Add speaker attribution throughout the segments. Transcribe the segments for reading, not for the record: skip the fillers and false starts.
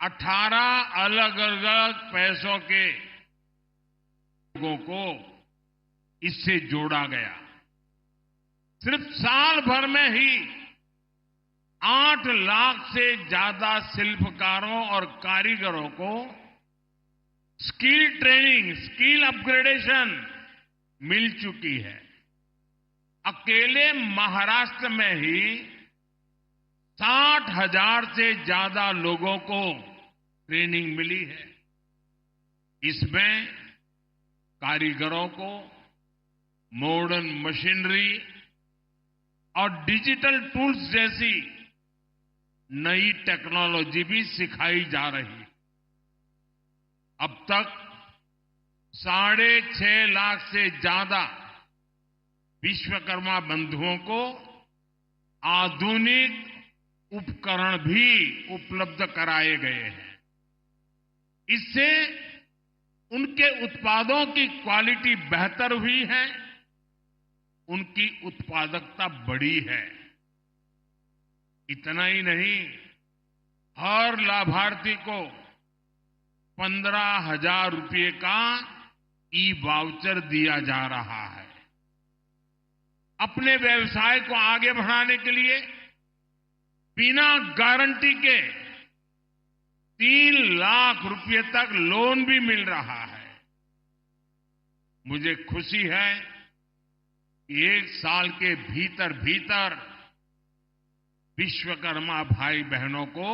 Speaker 1: 18 अलग अलग पैसों के लोगों को इससे जोड़ा गया। सिर्फ साल भर में ही 8 लाख से ज्यादा शिल्पकारों और कारीगरों को स्किल ट्रेनिंग, स्किल अपग्रेडेशन मिल चुकी है। अकेले महाराष्ट्र में ही 60,000 से ज्यादा लोगों को ट्रेनिंग मिली है। इसमें कारीगरों को मॉडर्न मशीनरी और डिजिटल टूल्स जैसी नई टेक्नोलॉजी भी सिखाई जा रही है। अब तक 6.5 लाख से ज्यादा विश्वकर्मा बंधुओं को आधुनिक उपकरण भी उपलब्ध कराए गए हैं। इससे उनके उत्पादों की क्वालिटी बेहतर हुई है, उनकी उत्पादकता बढ़ी है। इतना ही नहीं, हर लाभार्थी को 15,000 रुपये का ई-वाउचर दिया जा रहा है। अपने व्यवसाय को आगे बढ़ाने के लिए बिना गारंटी के 3 लाख रुपये तक लोन भी मिल रहा है। मुझे खुशी है कि 1 साल के भीतर भीतर विश्वकर्मा भाई बहनों को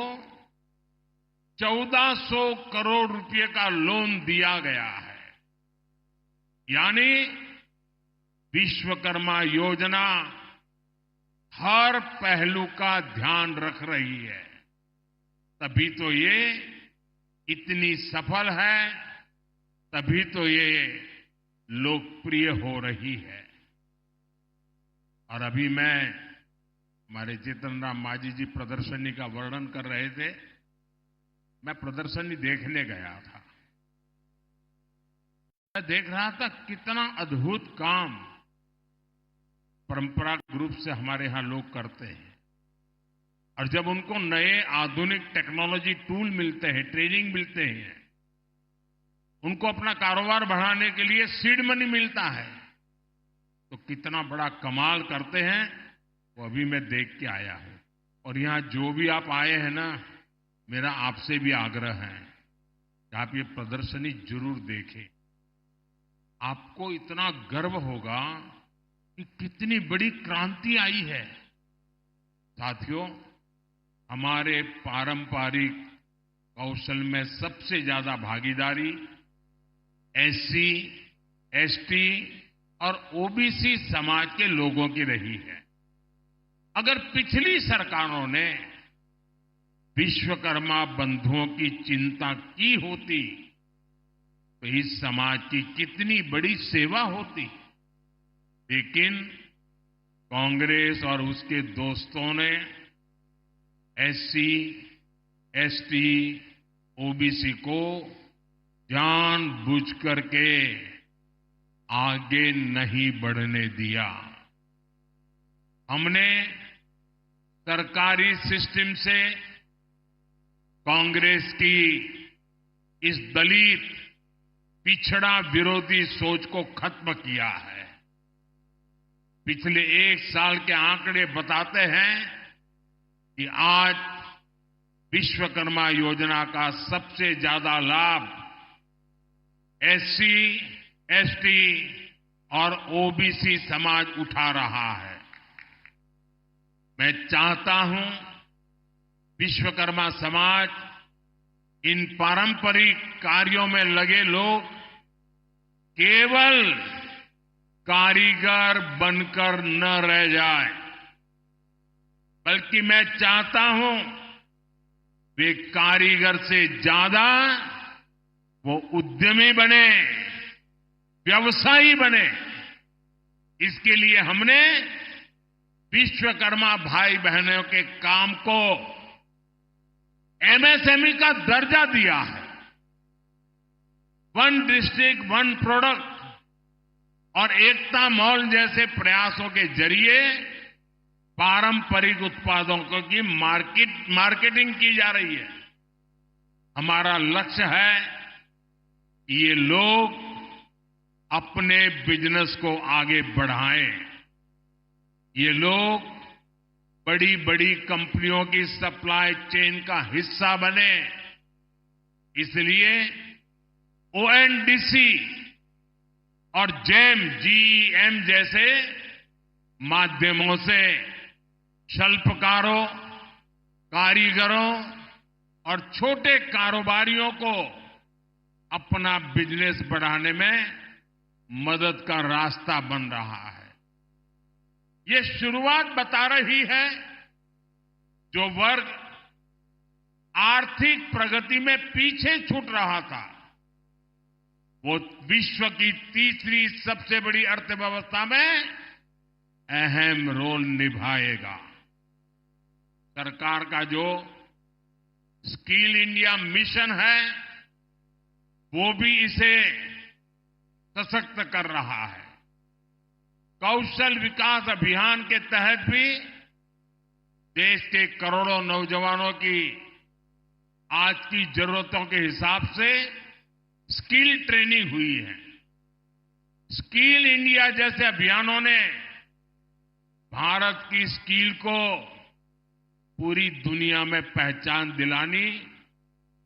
Speaker 1: 1400 करोड़ रुपए का लोन दिया गया है। यानी विश्वकर्मा योजना हर पहलू का ध्यान रख रही है। तभी तो ये इतनी सफल है, तभी तो ये लोकप्रिय हो रही है। और अभी मैं हमारे जीतन राम मांझी जी प्रदर्शनी का वर्णन कर रहे थे। मैं प्रदर्शनी देखने गया था। मैं देख रहा था कितना अद्भुत काम परंपरागत रूप से हमारे यहां लोग करते हैं। और जब उनको नए आधुनिक टेक्नोलॉजी टूल मिलते हैं, ट्रेनिंग मिलते हैं, उनको अपना कारोबार बढ़ाने के लिए सीड मनी मिलता है, तो कितना बड़ा कमाल करते हैं वो अभी मैं देख के आया हूं। और यहां जो भी आप आए हैं ना, मेरा आपसे भी आग्रह है कि आप ये प्रदर्शनी जरूर देखें। आपको इतना गर्व होगा कि कितनी बड़ी क्रांति आई है। साथियों, हमारे पारंपरिक कौशल में सबसे ज्यादा भागीदारी एससी, एसटी और ओबीसी समाज के लोगों की रही है। अगर पिछली सरकारों ने विश्वकर्मा बंधुओं की चिंता की होती तो इस समाज की कितनी बड़ी सेवा होती। लेकिन कांग्रेस और उसके दोस्तों ने एससी, एसटी, ओबीसी को जानबूझ करके आगे नहीं बढ़ने दिया। हमने सरकारी सिस्टम से कांग्रेस की इस दलित पिछड़ा विरोधी सोच को खत्म किया है। पिछले 1 साल के आंकड़े बताते हैं कि आज विश्वकर्मा योजना का सबसे ज्यादा लाभ एससी, एसटी और ओबीसी समाज उठा रहा है। मैं चाहता हूं विश्वकर्मा समाज इन पारंपरिक कार्यों में लगे लोग केवल कारीगर बनकर न रह जाए, बल्कि मैं चाहता हूं वे कारीगर से ज्यादा वो उद्यमी बने, व्यवसायी बने। इसके लिए हमने विश्वकर्मा भाई बहनों के काम को एमएसएमई का दर्जा दिया है। 1 डिस्ट्रिक्ट 1 प्रोडक्ट और एकता मॉल जैसे प्रयासों के जरिए पारंपरिक उत्पादों की मार्केटिंग की जा रही है। हमारा लक्ष्य है कि ये लोग अपने बिजनेस को आगे बढ़ाएं। ये लोग बड़ी बड़ी कंपनियों की सप्लाई चेन का हिस्सा बने। इसलिए ओएनडीसी और जीईएम जैसे माध्यमों से शिल्पकारों, कारीगरों और छोटे कारोबारियों को अपना बिजनेस बढ़ाने में मदद का रास्ता बन रहा है। ये शुरुआत बता रही है जो वर्ग आर्थिक प्रगति में पीछे छूट रहा था, वो विश्व की तीसरी सबसे बड़ी अर्थव्यवस्था में अहम रोल निभाएगा। सरकार का जो स्किल इंडिया मिशन है, वो भी इसे सशक्त कर रहा है। कौशल विकास अभियान के तहत भी देश के करोड़ों नौजवानों की आज की जरूरतों के हिसाब से स्किल ट्रेनिंग हुई है। स्किल इंडिया जैसे अभियानों ने भारत की स्किल को पूरी दुनिया में पहचान दिलानी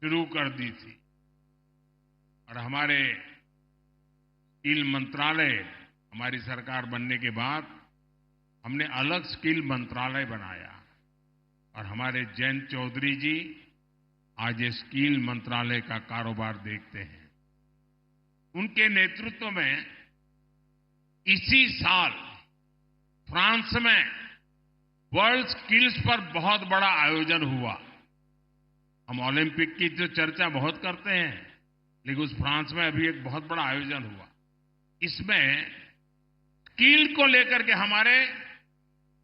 Speaker 1: शुरू कर दी थी। और हमारे स्किल मंत्रालय, हमारी सरकार बनने के बाद हमने अलग स्किल मंत्रालय बनाया और हमारे जयंत चौधरी जी आज ये स्किल मंत्रालय का कारोबार देखते हैं। उनके नेतृत्व में इसी साल फ्रांस में वर्ल्ड स्किल्स पर बहुत बड़ा आयोजन हुआ। हम ओलंपिक की जो चर्चा बहुत करते हैं, लेकिन उस फ्रांस में अभी एक बहुत बड़ा आयोजन हुआ। इसमें स्किल को लेकर के हमारे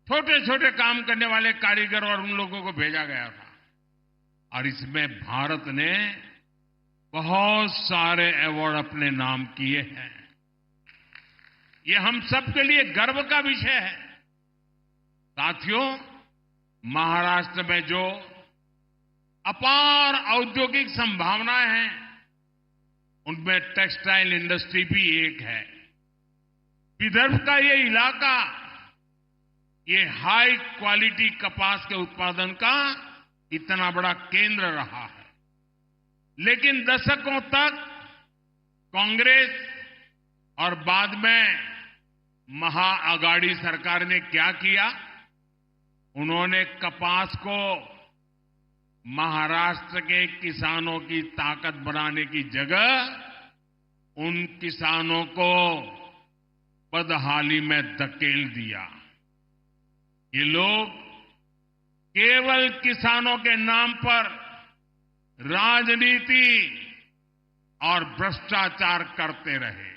Speaker 1: छोटे छोटे काम करने वाले कारीगर और उन लोगों को भेजा गया था और इसमें भारत ने बहुत सारे अवार्ड अपने नाम किए हैं। ये हम सबके लिए गर्व का विषय है। साथियों, महाराष्ट्र में जो अपार औद्योगिक संभावनाएं हैं, उनमें टेक्सटाइल इंडस्ट्री भी एक है। विदर्भ का ये इलाका ये हाई क्वालिटी कपास के उत्पादन का इतना बड़ा केंद्र रहा है, लेकिन दशकों तक कांग्रेस और बाद में महाअगाड़ी सरकार ने क्या किया? उन्होंने कपास को महाराष्ट्र के किसानों की ताकत बनाने की जगह उन किसानों को बदहाली में धकेल दिया। ये लोग केवल किसानों के नाम पर राजनीति और भ्रष्टाचार करते रहे।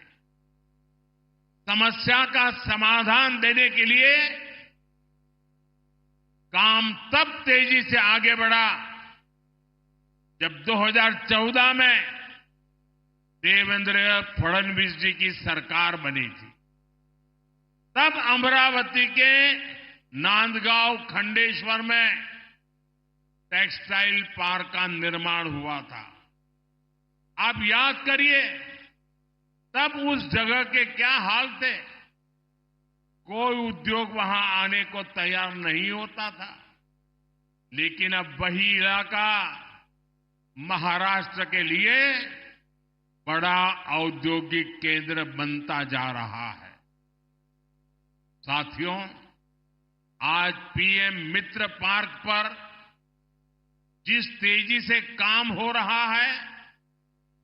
Speaker 1: समस्या का समाधान देने के लिए काम तब तेजी से आगे बढ़ा जब 2014 में देवेंद्र फडणवीस जी की सरकार बनी थी। तब अमरावती के नांदगांव खंडेश्वर में टेक्सटाइल पार्क का निर्माण हुआ था। आप याद करिए, तब उस जगह के क्या हाल थे। कोई उद्योग वहां आने को तैयार नहीं होता था, लेकिन अब वही इलाका महाराष्ट्र के लिए बड़ा औद्योगिक केंद्र बनता जा रहा है। साथियों, आज पीएम मित्र पार्क पर जिस तेजी से काम हो रहा है,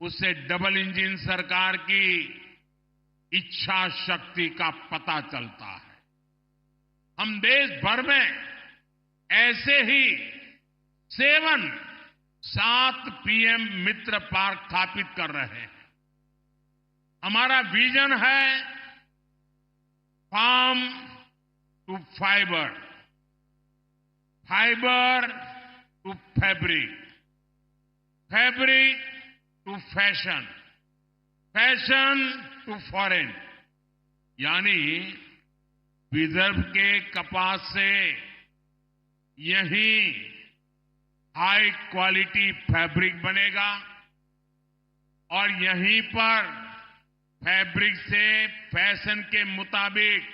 Speaker 1: उससे डबल इंजन सरकार की इच्छा शक्ति का पता चलता है। हम देश भर में ऐसे ही 7 पीएम मित्र पार्क स्थापित कर रहे हैं। हमारा विजन है farm to fibre, fibre to fabric, fabric to fashion, fashion to foreign. यानी विदर्भ के कपास से यहीं हाई क्वालिटी फैब्रिक बनेगा और यहीं पर फैब्रिक से फैशन के मुताबिक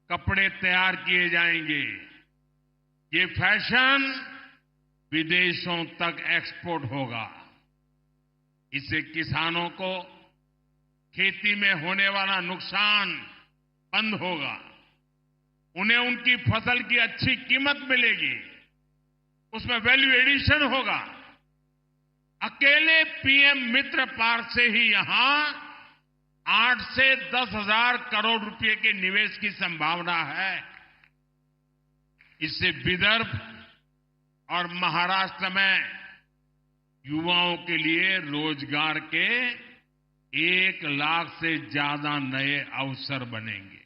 Speaker 1: कपड़े तैयार किए जाएंगे। ये फैशन विदेशों तक एक्सपोर्ट होगा। इससे किसानों को खेती में होने वाला नुकसान बंद होगा। उन्हें उनकी फसल की अच्छी कीमत मिलेगी, उसमें वैल्यू एडिशन होगा। अकेले पीएम मित्र पार्क से ही यहां 8 से 10 हजार करोड़ रुपए के निवेश की संभावना है। इससे विदर्भ और महाराष्ट्र में युवाओं के लिए रोजगार के 1 लाख से ज्यादा नए अवसर बनेंगे।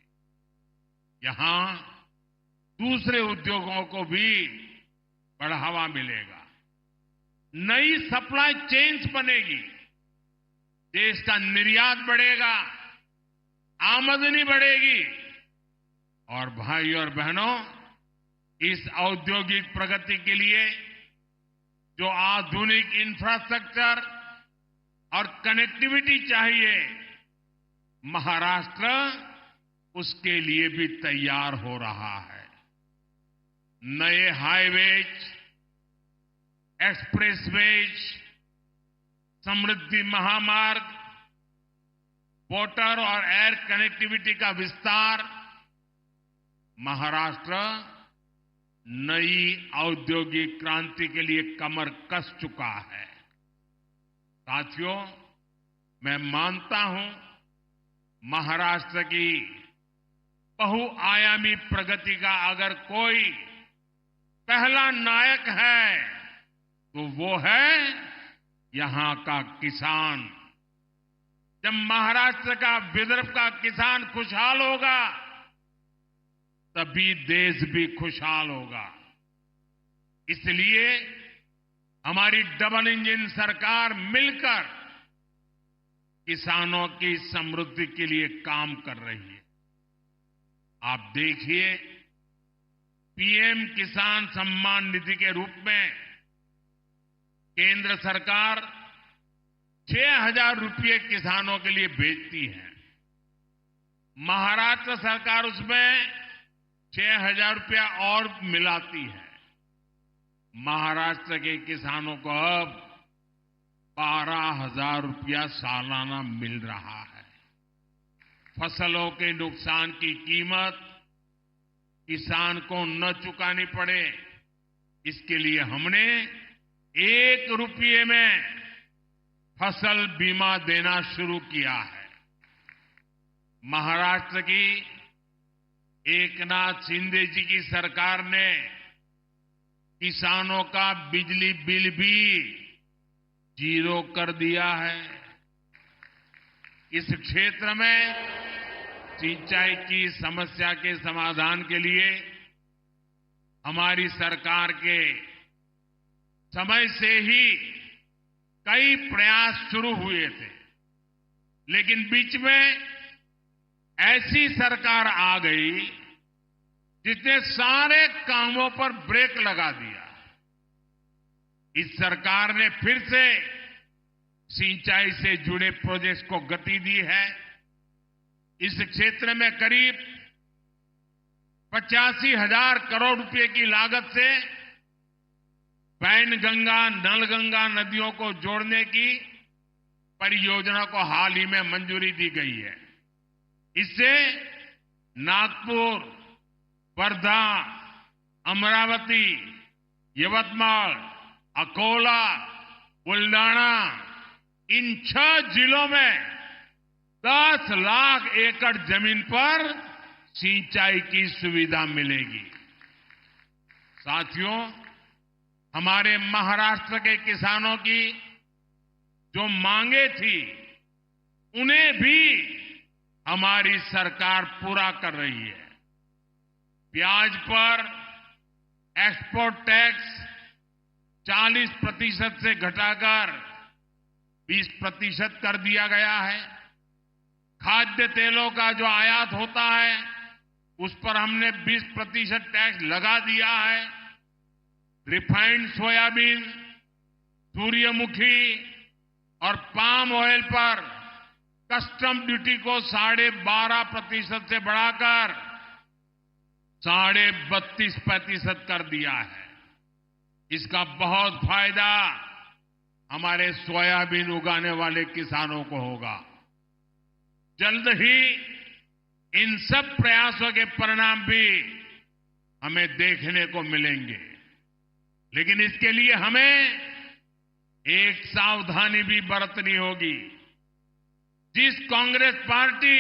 Speaker 1: यहां दूसरे उद्योगों को भी बढ़ावा मिलेगा। नई सप्लाई चेन्स बनेगी, देश का निर्यात बढ़ेगा, आमदनी बढ़ेगी। और भाई और बहनों, इस औद्योगिक प्रगति के लिए जो आधुनिक इंफ्रास्ट्रक्चर और कनेक्टिविटी चाहिए, महाराष्ट्र उसके लिए भी तैयार हो रहा है। नए हाईवेज, एक्सप्रेसवेज, समृद्धि महामार्ग, वाटर और एयर कनेक्टिविटी का विस्तार, महाराष्ट्र नई औद्योगिक क्रांति के लिए कमर कस चुका है। साथियों, मैं मानता हूं महाराष्ट्र की बहुआयामी प्रगति का अगर कोई पहला नायक है तो वो है यहां का किसान। जब महाराष्ट्र का, विदर्भ का किसान खुशहाल होगा तभी देश भी खुशहाल होगा। इसलिए हमारी डबल इंजन सरकार मिलकर किसानों की समृद्धि के लिए काम कर रही है। आप देखिए, पीएम किसान सम्मान निधि के रूप में केंद्र सरकार 6,000 रुपये किसानों के लिए भेजती है। महाराष्ट्र सरकार उसमें 6,000 रुपया और मिलाती है। महाराष्ट्र के किसानों को अब 12,000 रुपया सालाना मिल रहा है। फसलों के नुकसान की कीमत किसान को न चुकानी पड़े, इसके लिए हमने 1 रुपये में फसल बीमा देना शुरू किया है। महाराष्ट्र की एकनाथ शिंदे जी की सरकार ने किसानों का बिजली बिल भी 0 कर दिया है। इस क्षेत्र में सिंचाई की समस्या के समाधान के लिए हमारी सरकार के समय से ही कई प्रयास शुरू हुए थे, लेकिन बीच में ऐसी सरकार आ गई जिसने सारे कामों पर ब्रेक लगा दिया। इस सरकार ने फिर से सिंचाई से जुड़े प्रोजेक्ट्स को गति दी है। इस क्षेत्र में करीब 85,000 करोड़ रुपए की लागत से वैनगंगा, नलगंगा नदियों को जोड़ने की परियोजना को हाल ही में मंजूरी दी गई है। इससे नागपुर, वर्धा, अमरावती, यवतमाल, अकोला, बुल्डाना, इन 6 जिलों में 10 लाख एकड़ जमीन पर सिंचाई की सुविधा मिलेगी। साथियों, हमारे महाराष्ट्र के किसानों की जो मांगे थी, उन्हें भी हमारी सरकार पूरा कर रही है। प्याज पर एक्सपोर्ट टैक्स 40% से घटाकर 20% कर दिया गया है। खाद्य तेलों का जो आयात होता है, उस पर हमने 20% टैक्स लगा दिया है। रिफाइंड सोयाबीन, सूर्यमुखी और पाम ऑयल पर कस्टम ड्यूटी को 12.5% से बढ़ाकर 32.5% कर दिया है। इसका बहुत फायदा हमारे सोयाबीन उगाने वाले किसानों को होगा। जल्द ही इन सब प्रयासों के परिणाम भी हमें देखने को मिलेंगे, लेकिन इसके लिए हमें एक सावधानी भी बरतनी होगी। जिस कांग्रेस पार्टी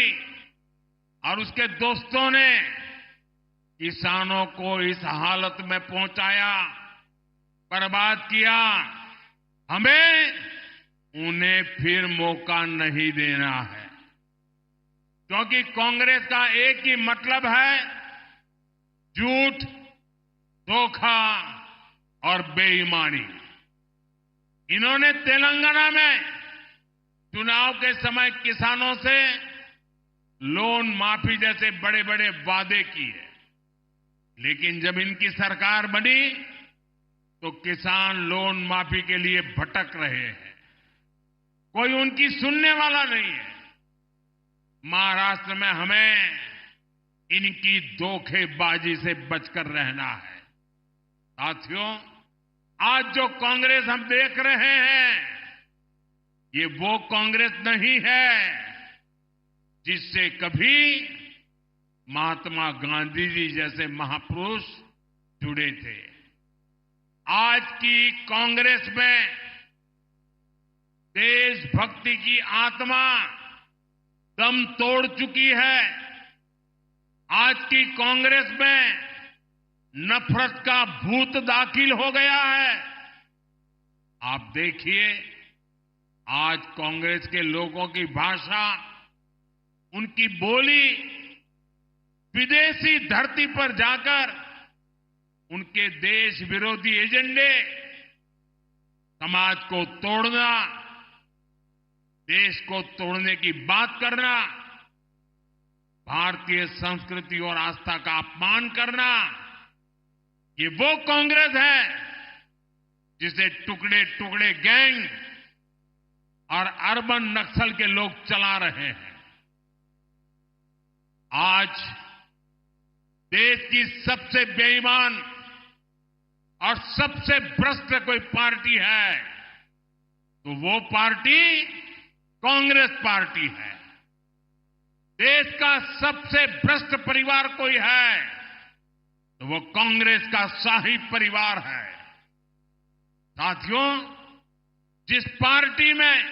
Speaker 1: और उसके दोस्तों ने किसानों को इस हालत में पहुंचाया, बर्बाद किया, हमें उन्हें फिर मौका नहीं देना है, क्योंकि कांग्रेस का एक ही मतलब है झूठ, धोखा और बेईमानी। इन्होंने तेलंगाना में चुनाव के समय किसानों से लोन माफी जैसे बड़े बड़े वादे किए, लेकिन जब इनकी सरकार बनी तो किसान लोन माफी के लिए भटक रहे हैं। कोई उनकी सुनने वाला नहीं है। महाराष्ट्र में हमें इनकी धोखेबाजी से बचकर रहना है। साथियों, आज जो कांग्रेस हम देख रहे हैं, ये वो कांग्रेस नहीं है जिससे कभी महात्मा गांधी जी जैसे महापुरुष जुड़े थे। आज की कांग्रेस में देशभक्ति की आत्मा दम तोड़ चुकी है। आज की कांग्रेस में नफरत का भूत दाखिल हो गया है। आप देखिए, आज कांग्रेस के लोगों की भाषा, उनकी बोली विदेशी धरती पर जाकर उनके देश विरोधी एजेंडे, समाज को तोड़ना, देश को तोड़ने की बात करना, भारतीय संस्कृति और आस्था का अपमान करना, ये वो कांग्रेस है जिसे टुकड़े टुकड़े गैंग और अर्बन नक्सल के लोग चला रहे हैं। आज देश की सबसे बेईमान और सबसे भ्रष्ट कोई पार्टी है तो वो पार्टी कांग्रेस पार्टी है। देश का सबसे भ्रष्ट परिवार कोई है तो वो कांग्रेस का शाही परिवार है। साथियों, जिस पार्टी में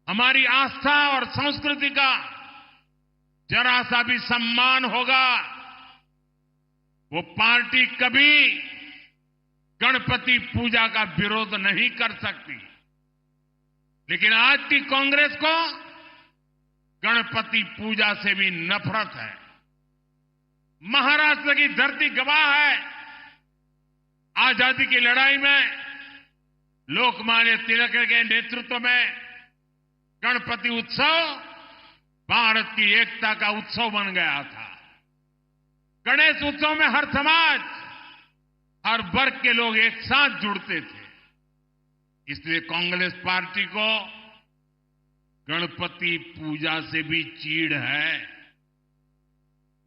Speaker 1: हमारी आस्था और संस्कृति का जरा सा भी सम्मान होगा, वो पार्टी कभी गणपति पूजा का विरोध नहीं कर सकती। लेकिन आज की कांग्रेस को गणपति पूजा से भी नफरत है। महाराष्ट्र की धरती गवाह है, आजादी की लड़ाई में लोकमान्य तिलक के नेतृत्व में गणपति उत्सव भारत की एकता का उत्सव बन गया था। गणेश उत्सव में हर समाज, हर वर्ग के लोग एक साथ जुड़ते थे। इसलिए कांग्रेस पार्टी को गणपति पूजा से भी चीड़ है।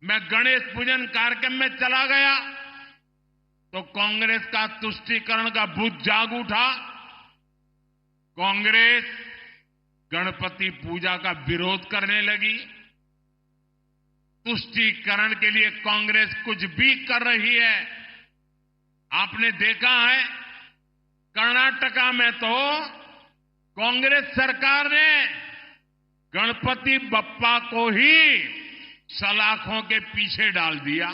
Speaker 1: मैं गणेश पूजन कार्यक्रम में चला गया तो कांग्रेस का तुष्टीकरण का भूत जाग उठा। कांग्रेस गणपति पूजा का विरोध करने लगी। तुष्टीकरण के लिए कांग्रेस कुछ भी कर रही है। आपने देखा है, कर्नाटका में तो कांग्रेस सरकार ने गणपति बप्पा को ही सलाखों के पीछे डाल दिया।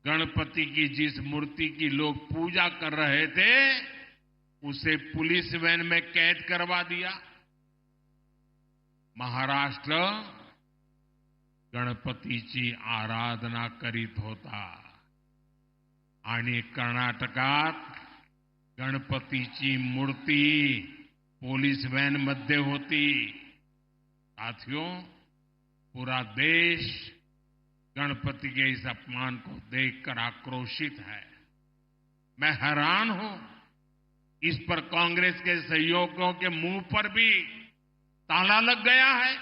Speaker 1: गणपति की जिस मूर्ति की लोग पूजा कर रहे थे उसे पुलिस वैन में कैद करवा दिया। महाराष्ट्र गणपतीची आराधना करीत होता आणि कर्नाटकात गणपतीची मूर्ती पोलीस वैन मध्ये होती। साथियों, पूरा देश गणपति के इस अपमान को देखकर आक्रोशित है। मैं हैरान हूं, इस पर कांग्रेस के सहयोगियों के मुंह पर भी ताला लग गया है।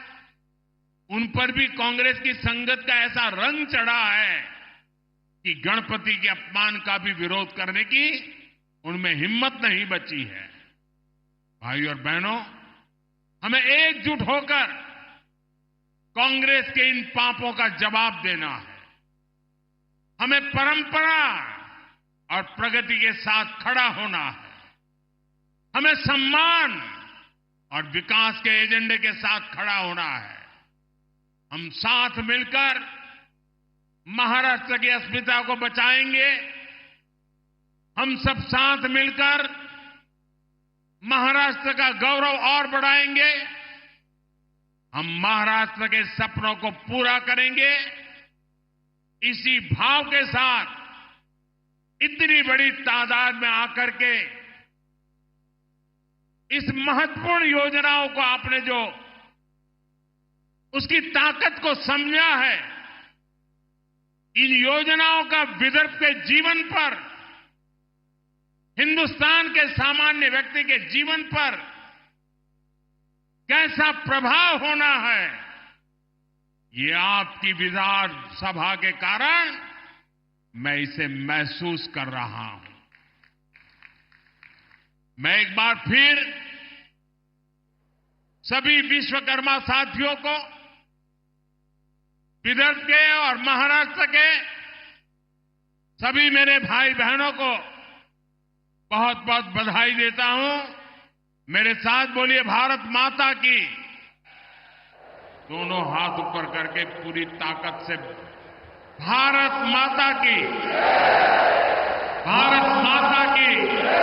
Speaker 1: उन पर भी कांग्रेस की संगत का ऐसा रंग चढ़ा है कि गणपति के अपमान का भी विरोध करने की उनमें हिम्मत नहीं बची है। भाई और बहनों, हमें एकजुट होकर कांग्रेस के इन पापों का जवाब देना है। हमें परंपरा और प्रगति के साथ खड़ा होना है। हमें सम्मान और विकास के एजेंडे के साथ खड़ा होना है। हम साथ मिलकर महाराष्ट्र की अस्मिता को बचाएंगे। हम सब साथ मिलकर महाराष्ट्र का गौरव और बढ़ाएंगे। हम महाराष्ट्र के सपनों को पूरा करेंगे। इसी भाव के साथ इतनी बड़ी तादाद में आकर के इस महत्वपूर्ण योजनाओं को आपने जो उसकी ताकत को समझा है, इन योजनाओं का विदर्भ के जीवन पर, हिंदुस्तान के सामान्य व्यक्ति के जीवन पर कैसा प्रभाव होना है, ये आपकी विधानसभा के कारण मैं इसे महसूस कर रहा हूं। मैं एक बार फिर सभी विश्वकर्मा साथियों को, विदर्भ के और महाराष्ट्र के सभी मेरे भाई बहनों को बहुत बहुत बधाई देता हूं। मेरे साथ बोलिए, भारत माता की। दोनों हाथ ऊपर करके पूरी ताकत से, भारत माता की, भारत माता की।